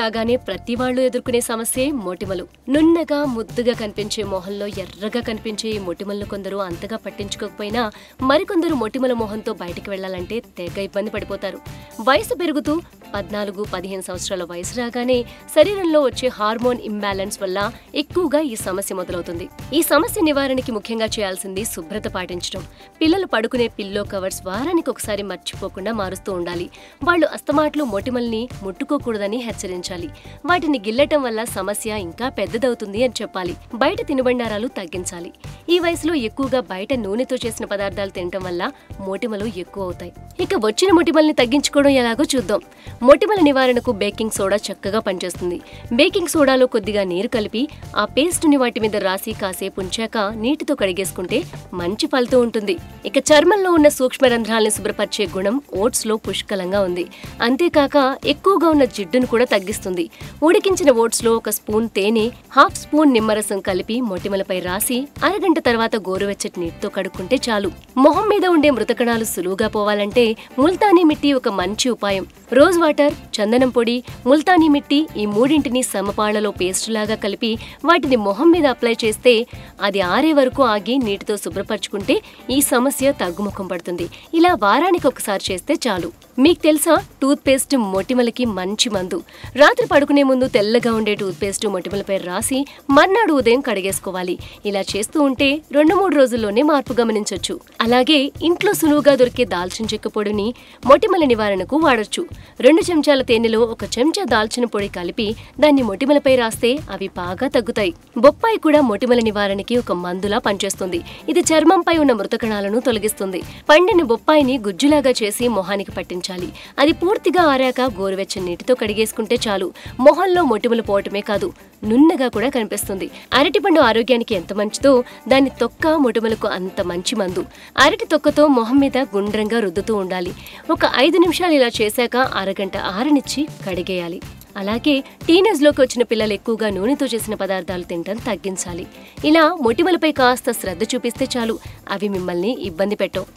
రాగానే ప్రతి వాళ్ళు ఎదుర్కొనే సమస్యే మొటిమలు. నున్నగా ముద్దుగా కనిపించే మొహంలో ఎర్రగా కనిపించే ఈ మొటిమలను కొందరు అంతగా పట్టించుకోకపోయినా మరికొందరు మొటిమల మొహంతో బయటికి వెళ్లాలంటే తెగ ఇబ్బంది పడిపోతారు. వయసు పెరుగుతూ 14-15 సంవత్సరాల వయసు రాగానే శరీరంలో వచ్చే హార్మోన్ ఇంబ్యాలెన్స్ వల్ల ఎక్కువగా ఈ సమస్య మొదలవుతుంది. ఈ సమస్య నివారణకి ముఖ్యంగా చేయాల్సింది శుభ్రత పాటించడం. పిల్లలు పడుకునే పిల్లో కవర్స్ వారానికి ఒకసారి మర్చిపోకుండా మారుస్తూ ఉండాలి. వాళ్ళు అస్తమాట్లు మొటిమల్ని ముట్టుకోకూడదని హెచ్చరించాలి. వాటిని గిల్లటం వల్ల సమస్య ఇంకా పెద్దదవుతుంది అని చెప్పాలి. బయట తినుబండారాలు తగ్గించాలి. ఈ వయసులో ఎక్కువగా బయట నూనెతో చేసిన పదార్థాలు తినటం వల్ల మొటిమలు ఎక్కువ అవుతాయి. ఇక వచ్చిన మొటిమల్ని తగ్గించుకోవడం ఎలాగో చూద్దాం. మొటిమల నివారణకు బేకింగ్ సోడా చక్కగా పనిచేస్తుంది. బేకింగ్ సోడాలో కొద్దిగా నీరు కలిపి ఆ పేస్టుని వాటి మీద రాసి కాసేపు ఉంచాక నీటితో కడిగేసుకుంటే మంచి ఫలితం ఉంటుంది. ఇక చర్మంలో ఉన్న సూక్ష్మ రంధ్రాలను శుభ్రపరిచే గుణం ఓట్స్ లో పుష్కలంగా ఉంది. అంతేకాక ఎక్కువగా ఉన్న జిడ్డును కూడా తగ్గిస్తుంది. ఉడికించిన ఓట్స్ లో 1 స్పూన్ తేనె, 1/2 స్పూన్ నిమ్మరసం కలిపి మొటిమలపై రాసి అరగంట తర్వాత గోరువెచ్చటి నీటితో కడుక్కుంటే చాలు. మొహం మీద ఉండే మృతకణాలు సులువుగా పోవాలంటే ముల్తానీ మిట్టి ఒక మంచి ఉపాయం. రోజ్ వాటర్, చందనం పొడి, ముల్తానీ మిట్టి ఈ మూడింటిని సమపాళ్లలో పేస్ట్ లాగా కలిపి వాటిని మొహం మీద అప్లై చేస్తే అది ఆరే వరకు ఆగి నీటితో శుభ్రపరచుకుంటే ఈ సమస్య తగ్గుముఖం పడుతుంది. ఇలా వారానికి ఒకసారి చేస్తే చాలు. మీకు తెలుసా, టూత్ పేస్ట్ మొటిమలకి మంచి మందు. రాత్రి పడుకునే ముందు తెల్లగా ఉండే టూత్ పేస్ట్ మొటిమలపై రాసి మర్నాడు ఉదయం కడిగేసుకోవాలి. ఇలా చేస్తూ ఉంటే 2-3 రోజుల్లోనే మార్పు గమనించొచ్చు. అలాగే ఇంట్లో సులువుగా దొరికే దాల్చిన చెక్క పొడిని మొటిమల నివారణకు వాడొచ్చు. 2 చెంచాల తేనెలో 1 చెంచా దాల్చిన పొడి కలిపి దాన్ని మొటిమలపై రాస్తే అవి బాగా తగ్గుతాయి. బొప్పాయి కూడా మొటిమల నివారణకి ఒక మందులా పనిచేస్తుంది. ఇది చర్మంపై ఉన్న మృతకణాలను తొలగిస్తుంది. పండిన బొప్పాయిని గుజ్జులాగా చేసి మొహానికి పట్టించాలి. అది పూర్తిగా ఆరాక గోరువెచ్చని నీటితో కడిగేసుకుంటే చాలు. మొహంలో మొటిమలు పోవటమే కాదు, నున్నగా కూడా కనిపిస్తుంది. అరటిపండు ఆరోగ్యానికి ఎంత మంచిదో దాని తొక్క మొటిమలకు అంత మంచి మందు. అరటి తొక్కతో మొహం మీద గుండ్రంగా రుద్దుతూ ఉండాలి. ఒక 5 నిమిషాలు ఇలా చేశాక అరగంట ఆరనిచ్చి కడిగేయాలి. అలాగే టీనేజ్లోకి వచ్చిన పిల్లలు ఎక్కువగా నూనెతో చేసిన పదార్థాలు తినడం తగ్గించాలి. ఇలా మొటిమలపై కాస్త శ్రద్ధ చూపిస్తే చాలు, అవి మిమ్మల్ని ఇబ్బంది పెట్టవు.